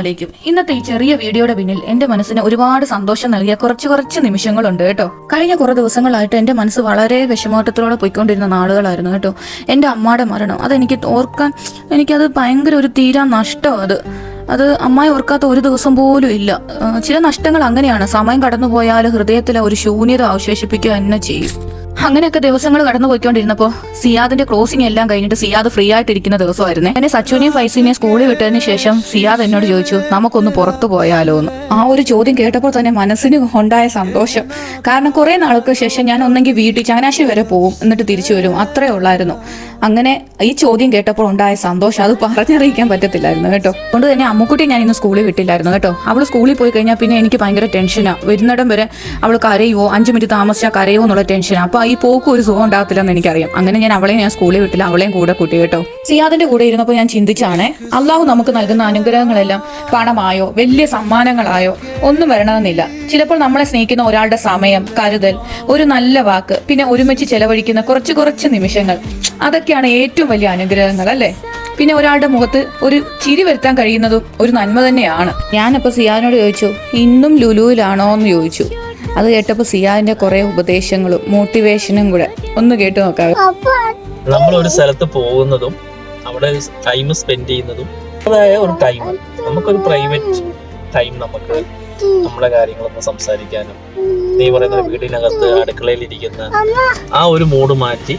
ലേക്കും ഇന്നത്തെ ഈ ചെറിയ വീഡിയോയുടെ പിന്നിൽ എന്റെ മനസ്സിന് ഒരുപാട് സന്തോഷം നൽകിയ കുറച്ച് നിമിഷങ്ങളുണ്ട് കേട്ടോ. കഴിഞ്ഞ കുറെ ദിവസങ്ങളായിട്ട് എന്റെ മനസ്സ് വളരെ വിഷമോട്ടത്തിലൂടെ പോയിക്കൊണ്ടിരുന്ന നാളുകളായിരുന്നു കേട്ടോ. എന്റെ അമ്മയുടെ മരണം അതെനിക്ക് ഓർക്കാൻ എനിക്കത് ഭയങ്കര ഒരു തീരാ നഷ്ടം. അത് അമ്മായി ഓർക്കാത്ത ഒരു ദിവസം പോലും ഇല്ല. ചില നഷ്ടങ്ങൾ അങ്ങനെയാണ്, സമയം കടന്നുപോയാൽ ഹൃദയത്തിലെ ഒരു ശൂന്യത അവശേഷിപ്പിക്കുക തന്നെ ചെയ്യും. അങ്ങനെയൊക്കെ ദിവസങ്ങൾ കടന്നു പോയിക്കൊണ്ടിരുന്നപ്പോൾ സിയാദിന്റെ ക്ലോസിംഗ് എല്ലാം കഴിഞ്ഞിട്ട് സിയാദ് ഫ്രീ ആയിട്ടിരിക്കുന്ന ദിവസമായിരുന്നേ. എന്നെ സച്ചുവിനെയും ഫൈസിനെയും സ്കൂളിൽ വിട്ടതിന് ശേഷം സിയാദ് എന്നോട് ചോദിച്ചു, നമുക്കൊന്ന് പുറത്തു പോയാലോ എന്ന്. ആ ഒരു ചോദ്യം കേട്ടപ്പോൾ തന്നെ മനസ്സിന് ഉണ്ടായ സന്തോഷം. കാരണം കുറെ നാൾക്ക് ശേഷം ഞാൻ ഒന്നെങ്കിൽ വീട്ടിൽ ചങ്ങനാശ്ശേരി വരെ പോകും, എന്നിട്ട് തിരിച്ചു വരും, അത്രേ ഉള്ളായിരുന്നു. അങ്ങനെ ഈ ചോദ്യം കേട്ടപ്പോൾ ഉണ്ടായ സന്തോഷം അത് പറഞ്ഞറിയിക്കാൻ പറ്റത്തില്ലായിരുന്നു കേട്ടോ. അതുകൊണ്ട് തന്നെ അമ്മുക്കുട്ടി ഞാൻ ഇന്ന് സ്കൂളിൽ വിട്ടില്ലായിരുന്നു കേട്ടോ. അവൾ സ്കൂളിൽ പോയി കഴിഞ്ഞാൽ പിന്നെ എനിക്ക് ഭയങ്കര ടെൻഷനാ. വരുന്നിടം വരെ അവൾ കരയുവോ, 5 മിനിറ്റ് താമസിച്ചാൽ കരയോ എന്നുള്ള ടെൻഷനാ. അപ്പൊ ഈ പോക്ക് ഒരു സുഖം ഉണ്ടാകത്തില്ലെന്ന് എനിക്കറിയാം. അങ്ങനെ ഞാൻ സ്കൂളിൽ വിട്ടില്ല, അവളെയും കൂടെ കൂട്ടി കേട്ടോ. സിയാദിന്റെ കൂടെ ഇരുന്നപ്പോൾ ഞാൻ ചിന്തിച്ചാണ്, അള്ളാഹു നമുക്ക് നൽകുന്ന അനുഗ്രഹങ്ങളെല്ലാം പണമായോ വലിയ സമ്മാനങ്ങളായോ ഒന്നും വരണമെന്നില്ല. ചിലപ്പോൾ നമ്മളെ സ്നേഹിക്കുന്ന ഒരാളുടെ സമയം, കരുതൽ, ഒരു നല്ല വാക്ക്, പിന്നെ ഒരുമിച്ച് ചെലവഴിക്കുന്ന കുറച്ച് നിമിഷങ്ങൾ, അതൊക്കെയാണ് ഏറ്റവും വലിയ അനുഗ്രഹങ്ങൾ അല്ലേ. പിന്നെ ഒരാളുടെ മുഖത്ത് ഒരു ചിരി വരുത്താൻ കഴിയുന്നതും ഒരു നന്മ തന്നെയാണ്. ഞാനപ്പോ സിയാദിനോട് ചോദിച്ചു, ഇന്നും ലുലുവിലാണോ എന്ന് ചോദിച്ചു. അത് കേട്ടപ്പോൾ സിയാദിന്റെ കുറെ ഉപദേശങ്ങളും മോട്ടിവേഷനും കൂടെ ഒന്ന് കേട്ടു നോക്കാം. നമ്മൾ ഒരു സ്ഥലത്ത് പോകുന്നതും അവിടെ ടൈം സ്പെൻഡ് ചെയ്യുന്നതും അതായ ഒരു ടൈം, നമുക്കൊരു പ്രൈവറ്റ് ടൈം, നമുക്ക് നമ്മുടെ കാര്യങ്ങളൊന്ന് സംസാരിക്കാനും, നീ പറയുന്ന വീടിനകത്ത് അടുക്കളയിലിരിക്കുന്ന ആ ഒരു മൂഡ് മാറ്റി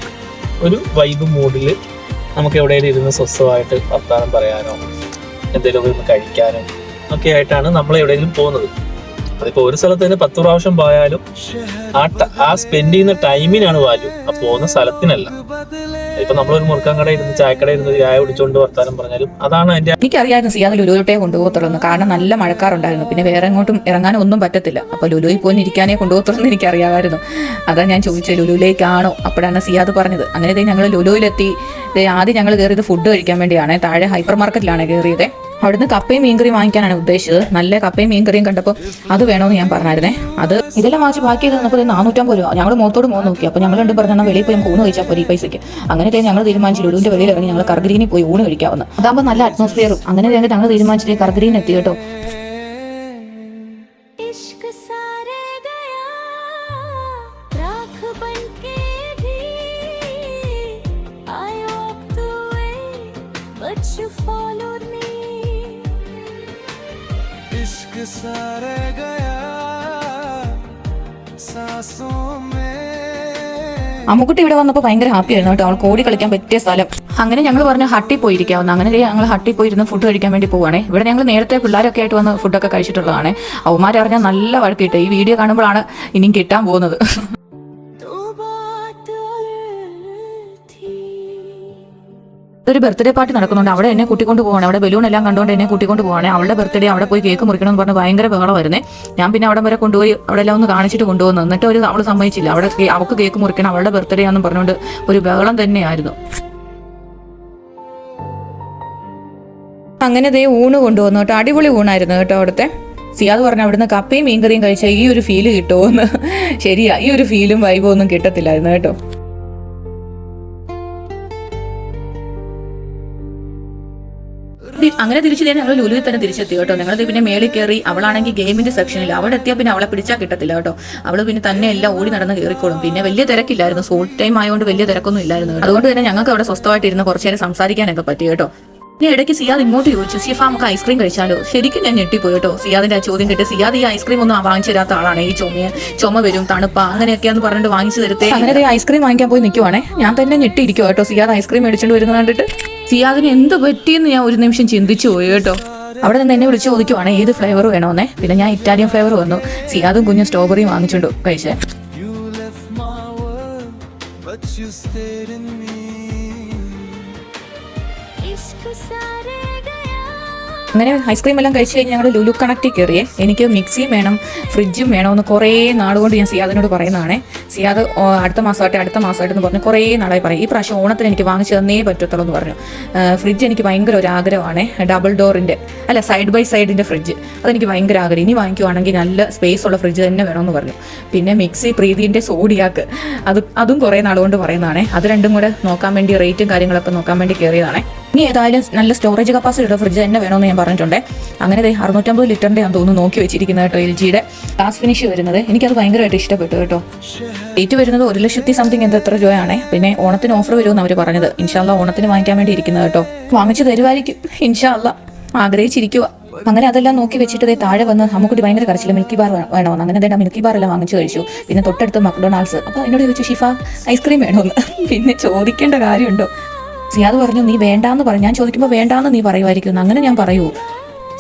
ഒരു വൈബ് മൂഡിൽ നമുക്ക് എവിടെയെങ്കിലും ഇരുന്ന് സ്വസ്ഥമായിട്ട് വർത്താനം പറയാനോ എന്തെങ്കിലും ഒന്ന് കഴിക്കാനും ഒക്കെ ആയിട്ടാണ് നമ്മൾ എവിടെയെങ്കിലും പോകുന്നത്. അതിപ്പോ ഒരു സ്ഥലത്ത് തന്നെ 10 പ്രാവശ്യം പോയാലും ആ സ്പെൻഡ് ചെയ്യുന്ന ടൈമിനാണ് വാല്യൂ, ആ പോകുന്ന സ്ഥലത്തിനല്ല. ഇപ്പൊ നമ്മളൊരു മുറുക്കാൻ കട ഇരുന്ന് ചായക്കട ഇരുന്ന് ചായ കുടിച്ചോണ്ട് വർത്താനം പറഞ്ഞാലും അതാണ് എന്റെ. എനിക്കറിയാമായിരുന്നു സിയാദ് ലുലുവിട്ടേ കൊണ്ടുപോകത്തുള്ളൂ, കാരണം നല്ല മഴക്കാറുണ്ടായിരുന്നു. പിന്നെ വേറെ എങ്ങോട്ടും ഇറങ്ങാനും ഒന്നും പറ്റത്തില്ല. അപ്പൊ ലുലുവിൽ പോയി ഇരിക്കാനേ കൊണ്ടുപോകത്തുള്ളൂ എനിക്കറിയാമായിരുന്നു. അതാ ഞാൻ ചോദിച്ചത് ലുലുവിലേക്കാണോ. അപ്പോഴാണ് സിയാദ് പറഞ്ഞത്. അങ്ങനെ ഞങ്ങൾ ലുലുവിലെത്തി. ആദ്യം ഞങ്ങൾ കയറിയത് ഫുഡ് കഴിക്കാൻ വേണ്ടിയാണ്. താഴെ ഹൈപ്പർ മാർക്കറ്റിലാണ് കയറിയത്. അവിടുന്ന് കപ്പയും മീൻകറിയും വാങ്ങിക്കാനാണ് ഉദ്ദേശിച്ചത്. നല്ല കപ്പയും മീൻകറിയും കണ്ടപ്പോൾ അത് വേണമെന്ന് ഞാൻ പറഞ്ഞായിരുന്നേ. ഇതെല്ലാം വാങ്ങിച്ച് ബാക്കി ചെയ്ത് നമുക്ക് 450 രൂപ. ഞങ്ങൾ മുഖത്തോട് നോക്കി. അപ്പോൾ ഞങ്ങൾ രണ്ടും പറഞ്ഞാൽ വെളിയിൽ പോയി നമുക്ക് ഊണ് കഴിച്ചാൽ പോയി ഈ പൈസയ്ക്ക്. അങ്ങനെ ഞങ്ങൾ തീരുമാനിച്ചു ലുലുവിന്റെ വെളിയിൽ ഇറങ്ങി ഞങ്ങൾ കർഗ്രീനിൽ പോയി ഊണ് കഴിക്കാവുന്ന. അതാകുമ്പോൾ നല്ല അറ്റ്മോസ്ഫിയറും. അങ്ങനെ ഞങ്ങൾ തീരുമാനിച്ചിട്ട് കർഗ്രീൻ എത്തി കേട്ടോ. അമ്മുക്കുട്ടി ഇവിടെ വന്നപ്പോൾ ഭയങ്കര ഹാപ്പി ആയിരുന്നു കേട്ടോ. അവൾക്ക് ഓടി കളിക്കാൻ പറ്റിയ സ്ഥലം. അങ്ങനെ ഞങ്ങൾ പറഞ്ഞു ഹട്ടിൽ പോയിരിക്കാവുന്ന. അങ്ങനെ ഞങ്ങൾ ഹട്ടിൽ പോയിരുന്ന് ഫുഡ് കഴിക്കാൻ വേണ്ടി പോവാണേ. ഇവിടെ ഞങ്ങൾ നേരത്തെ പിള്ളേരൊക്കെ ആയിട്ട് വന്ന് ഫുഡൊക്കെ കഴിച്ചിട്ടുള്ളതാണ്. അവന്മാരറിഞ്ഞാൽ നല്ല വഴക്കിട്ട് ഈ വീഡിയോ കാണുമ്പോഴാണ് ഇനിയും കിട്ടാൻ പോകുന്നത്. ഒരു ബർത്ത്ഡേ പാർട്ടി നടക്കുന്നുണ്ട്. അവിടെ എന്നെ കൂട്ടിക്കൊണ്ട് പോവാണ്. അവിടെ ബലൂൺ എല്ലാം കണ്ടുകൊണ്ട് എന്നെ കൂട്ടിക്കൊണ്ട് പോവാണ്. അവളുടെ ബർത്ത്ഡേ അവിടെ പോയി കേക്ക് മുറിക്കണം എന്ന് പറഞ്ഞ് ഭയങ്കര ബഹളമായിരുന്നേ. ഞാൻ പിന്നെ അവിടെ വരെ കൊണ്ടുപോയി അവിടെ എല്ലാം ഒന്ന് കാണിച്ചിട്ട് കൊണ്ടുപോകുന്നു. എന്നിട്ട് അവൾ സമ്മതിച്ചില്ല. അവിടെ അവൾക്ക് കേക്ക് മുറിക്കണം, അവളുടെ ബർത്ത്ഡേ ആണെന്ന് പറഞ്ഞുകൊണ്ട് ഒരു ബഹളം തന്നെയായിരുന്നു. അങ്ങനെ ഊണ് കൊണ്ടുവന്നു കേട്ടോ. അടിപൊളി ഊണായിരുന്നു കേട്ടോ അവിടുത്തെ. സിയാദ് പറഞ്ഞു അവിടുന്ന് കപ്പയും മീൻകറിയും കഴിച്ചാൽ ഈ ഒരു ഫീല് കിട്ടുമോന്ന്. ശരിയാ, ഈ ഒരു ഫീലും വൈബും ഒന്നും കിട്ടത്തില്ലായിരുന്നു കേട്ടോ. അങ്ങനെ തിരിച്ചു ഞങ്ങൾ ലുലുവിൽ തന്നെ തിരിച്ചെത്തി കേട്ടോ. ഞങ്ങൾ പിന്നെ മേളിൽ കയറി. അവളാണെങ്കിൽ ഗെയിമിന്റെ സെക്ഷനിൽ. അവിടെ എത്തിയാൽ പിന്നെ അവളെ പിടിച്ചാൽ കിട്ടത്തില്ല കേട്ടോ. അവള് പിന്നെ തന്നെ എല്ലാം ഓടി നടന്ന് കയറിക്കോളും. പിന്നെ വലിയ തിരക്കില്ലായിരുന്നു, സോൾ ടൈം ആയതുകൊണ്ട് വലിയ തിരക്കൊന്നും ഇല്ലായിരുന്നു. അതുകൊണ്ട് തന്നെ ഞങ്ങൾക്ക് അവിടെ സ്വസ്ഥമായിട്ടിരുന്ന് കുറച്ചു നേരം സംസാരിക്കാനൊക്കെ പറ്റി കേട്ടോ. പിന്നെ ഇടയ്ക്ക് സിയാദ് ഇങ്ങോട്ട് ചോദിച്ചു, ഷിഫ നമുക്ക് ഐസ്ക്രീം കഴിച്ചാലോ. ശരിക്കും ഞാൻ ഞെട്ടിപ്പോയി കേട്ടോ സിയാദിന്റെ ആ ചോദ്യം കേട്ട്. സിയാദ് ഈ ഐസ്ക്രീം ഒന്നും വാങ്ങിച്ചു തരാത്ത ആളാണ്. ഈ ചുമ വരും, തണുപ്പ അങ്ങനെയൊക്കെയാന്ന് പറഞ്ഞിട്ട് വാങ്ങിച്ചു തരത്തെ. അങ്ങനെ ഐസ്ക്രീം വാങ്ങിക്കാൻ പോയി നിൽക്കുവാണേ. ഞാൻ തന്നെ ഞെട്ടിയിരിക്കും കേട്ടോ സിയാദ് ഐസ്ക്രീം മേടിച്ചുകൊണ്ട് വരുന്നത് കണ്ടിട്ട്. സിയാദിന് എന്ത് പറ്റിയെന്ന് ഞാൻ ഒരു നിമിഷം ചിന്തിച്ചു പോയി കേട്ടോ. അവിടെ നിന്ന് എന്നെ വിളിച്ച് ചോദിക്കുവാണ് ഏത് ഫ്ലേവർ വേണമെന്നേ. പിന്നെ ഞാൻ ഇറ്റാലിയൻ ഫ്ലേവർ വന്നു. സിയാദും കുഞ്ഞും സ്ട്രോബെറിയും വാങ്ങിച്ചുകൊണ്ട് കഴിച്ചേ. അങ്ങനെ ഐസ്ക്രീം എല്ലാം കഴിച്ച് കഴിഞ്ഞ് ഞങ്ങൾ ലുലു കണക്റ്റിൽ കയറിയേ. എനിക്ക് മിക്സിയും വേണം, ഫ്രിഡ്ജും വേണമെന്ന് കുറേ നാളുകൊണ്ട് ഞാൻ സിയാദിനോട് പറയുന്നതാണേ. സിയാദ് അടുത്ത മാസമായിട്ട് എന്ന് പറഞ്ഞ് കുറേ നാളായി പറയും. ഈ പ്രാവശ്യം ഓണത്തിന് എനിക്ക് വാങ്ങിച്ചു തന്നേ പറ്റത്തുള്ളൂ എന്ന് പറഞ്ഞു. ഫ്രിഡ്ജ് എനിക്ക് ഭയങ്കര ഒരു ആഗ്രഹമാണ്. ഡബിൾ ഡോറിൻ്റെ അല്ല, സൈഡ് ബൈ സൈഡിൻ്റെ ഫ്രിഡ്ജ്. അതെനിക്ക് ഭയങ്കര ആഗ്രഹം. ഇനി വാങ്ങിക്കുവാണെങ്കിൽ നല്ല സ്പേസ് ഉള്ള ഫ്രിഡ്ജ് തന്നെ വേണമെന്ന് പറഞ്ഞു. പിന്നെ മിക്സി പ്രീതിൻ്റെ സോഡിയാക്ക്, അതും കുറേ നാളുകൊണ്ട് പറയുന്നതാണേ. അത് രണ്ടും കൂടെ നോക്കാൻ വേണ്ടി റേറ്റും കാര്യങ്ങളൊക്കെ നോക്കാൻ വേണ്ടി കയറിയതാണേ. ഇനി ഏതായാലും നല്ല സ്റ്റോറേജ് കപ്പാസിറ്റി ഉള്ള ഫ്രിഡ്ജ് തന്നെ വേണമെന്ന് ഞാൻ പറഞ്ഞിട്ടുണ്ട്. അങ്ങനെ 650 ലിറ്ററിന്റെ ഞാൻ തോന്നുന്നു നോക്കി വെച്ചിരിക്കുന്നത് കേട്ടോ. LGയുടെ ഗ്ലാസ് ഫിനിഷ് വരുന്നത് എനിക്കത് ഭയങ്കരമായിട്ട് ഇഷ്ടപ്പെട്ടു കേട്ടോ. റേറ്റ് വരുന്നത് 1,00,000 സംതിങ് എത്ര രൂപയാണേ. പിന്നെ ഓണത്തിന് ഓഫർ വരുമെന്ന് അവർ പറഞ്ഞത്. ഇൻഷാല്ല ഓണത്തിന് വാങ്ങിക്കാൻ വേണ്ടി ഇരിക്കുന്നത് കേട്ടോ. വാങ്ങിച്ചു തരുമായിരിക്കും ഇൻഷാല്ല, ആഗ്രഹിച്ചിരിക്കുക. അങ്ങനെ അതെല്ലാം നോക്കി വെച്ചിട്ട് താഴെ വന്ന് നമുക്കൊരു ഭയങ്കര കരച്ചില്ല, മിൽക്കി ബാർ വേണമെന്ന്. അങ്ങനെ എന്താ മിൽക്കി ബാർ എല്ലാം വാങ്ങിച്ചു കഴിച്ചു. പിന്നെ തൊട്ടടുത്ത് മക്ഡൊണാൾഡ്സ്. അപ്പോൾ എന്നോട് ചോദിച്ചു ഷിഫ ഐസ്ക്രീം വേണമെന്ന്. പിന്നെ ചോദിക്കേണ്ട കാര്യമുണ്ടോ? സിയാദ് പറഞ്ഞു നീ വേണ്ടാന്ന് പറഞ്ഞു. ഞാൻ ചോദിക്കുമ്പോൾ വേണ്ടാന്ന് നീ പറയുമായിരിക്കും. അങ്ങനെ ഞാൻ പറയൂ.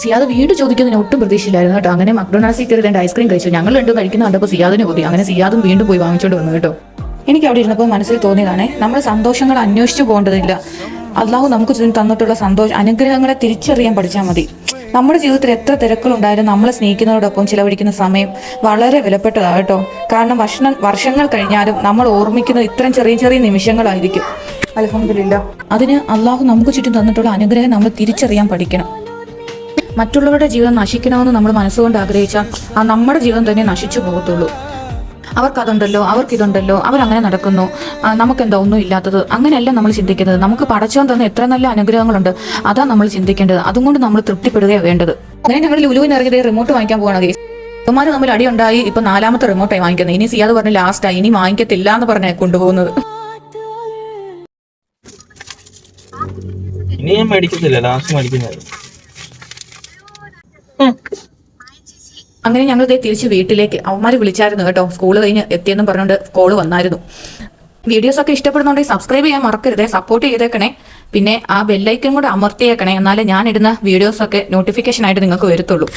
സിയാദ് വീണ്ടും ചോദിക്കുന്നതിന് ഒട്ടും പ്രതീക്ഷയില്ലായിരുന്നു കേട്ടോ. അങ്ങനെ മക്ഡൊണാൾഡ്സിൽ കയറി ഐസ്ക്രീം കഴിച്ചു. ഞങ്ങൾ രണ്ടും കഴിക്കുന്ന കണ്ടപ്പോൾ സിയാദിന് കൊതി. അങ്ങനെ സിയാദും വീണ്ടും പോയി വാങ്ങിച്ചോണ്ട് വന്നു കേട്ടോ. എനിക്ക് അവിടെ ഇരുന്നപ്പോൾ മനസ്സിൽ തോന്നിയതാണേ, നമ്മൾ സന്തോഷങ്ങൾ അന്വേഷിച്ചു പോകേണ്ടതില്ല. അള്ളാഹു നമുക്ക് തന്നിട്ടുള്ള അനുഗ്രഹങ്ങളെ തിരിച്ചറിയാൻ പഠിച്ചാൽ മതി. നമ്മുടെ ജീവിതത്തിൽ എത്ര തിരക്കുകളുണ്ടായാലും നമ്മളെ സ്നേഹിക്കുന്നതോടൊപ്പം ചിലവഴിക്കുന്ന സമയം വളരെ വിലപ്പെട്ടതാണ് കേട്ടോ. കാരണം വർഷങ്ങൾ കഴിഞ്ഞാലും നമ്മൾ ഓർമ്മിക്കുന്നത് ഇത്രയും ചെറിയ ചെറിയ നിമിഷങ്ങളായിരിക്കും. അൽഹംദുലില്ലാ. അതിന് അള്ളാഹു നമുക്ക് ചുറ്റും തന്നിട്ടുള്ള അനുഗ്രഹം നമ്മൾ തിരിച്ചറിയാൻ പഠിക്കണം. മറ്റുള്ളവരുടെ ജീവിതം നശിക്കണമെന്ന് നമ്മൾ മനസ്സുകൊണ്ട് ആഗ്രഹിച്ചാൽ നമ്മുടെ ജീവിതം തന്നെ നശിച്ചു പോകത്തുള്ളൂ. അവർക്കതുണ്ടല്ലോ, അവർക്കിതുണ്ടല്ലോ, അവരങ്ങനെ നടക്കുന്നു, നമുക്കെന്താ ഒന്നും ഇല്ലാത്തത്, അങ്ങനെയല്ല നമ്മൾ ചിന്തിക്കുന്നത്. നമുക്ക് പടച്ചവൻ തന്ന എത്ര നല്ല അനുഗ്രഹങ്ങളുണ്ട്, അതാ നമ്മൾ ചിന്തിക്കേണ്ടത്. അതുകൊണ്ട് നമ്മൾ തൃപ്തിപ്പെടുകയാണ് വേണ്ടത്. അങ്ങനെ ഞങ്ങൾ ലുലുവിന് ഇറങ്ങിയത് റിമോട്ട് വാങ്ങിക്കാൻ പോവാണ്. ഇവന്മാർ തമ്മിൽ അടിയുണ്ടായി. ഇപ്പൊ 4ാമത്തെ റിമോട്ടായി വാങ്ങിക്കുന്നത്. ഇനി സിയാദ് പറഞ്ഞ് ലാസ്റ്റായി, ഇനി വാങ്ങിക്കത്തില്ല എന്ന് പറഞ്ഞാൽ കൊണ്ടുപോകുന്നത്. ഇനി ഞാൻ മേടിക്കത്തില്ല, ലാസ്റ്റ് മേടിക്കുന്നത്. അങ്ങനെ ഞങ്ങൾ തിരിച്ച് വീട്ടിലേക്ക്. അവന്മാർ വിളിച്ചായിരുന്നു കേട്ടോ, സ്കൂൾ കഴിഞ്ഞ് എത്തിയെന്നും പറഞ്ഞുകൊണ്ട് കോള് വന്നായിരുന്നു. വീഡിയോസ് ഒക്കെ ഇഷ്ടപ്പെടുന്നുണ്ടെങ്കിൽ സബ്സ്ക്രൈബ് ചെയ്യാൻ മറക്കരുതേ, സപ്പോർട്ട് ചെയ്തേക്കണേ. പിന്നെ ആ ബെല്ലൈക്കൻ കൂടെ അമർത്തിയേക്കണേ, എന്നാലേ ഞാൻ ഇടുന്ന വീഡിയോസൊക്കെ നോട്ടിഫിക്കേഷൻ ആയിട്ട് നിങ്ങൾക്ക് വരത്തുള്ളൂ.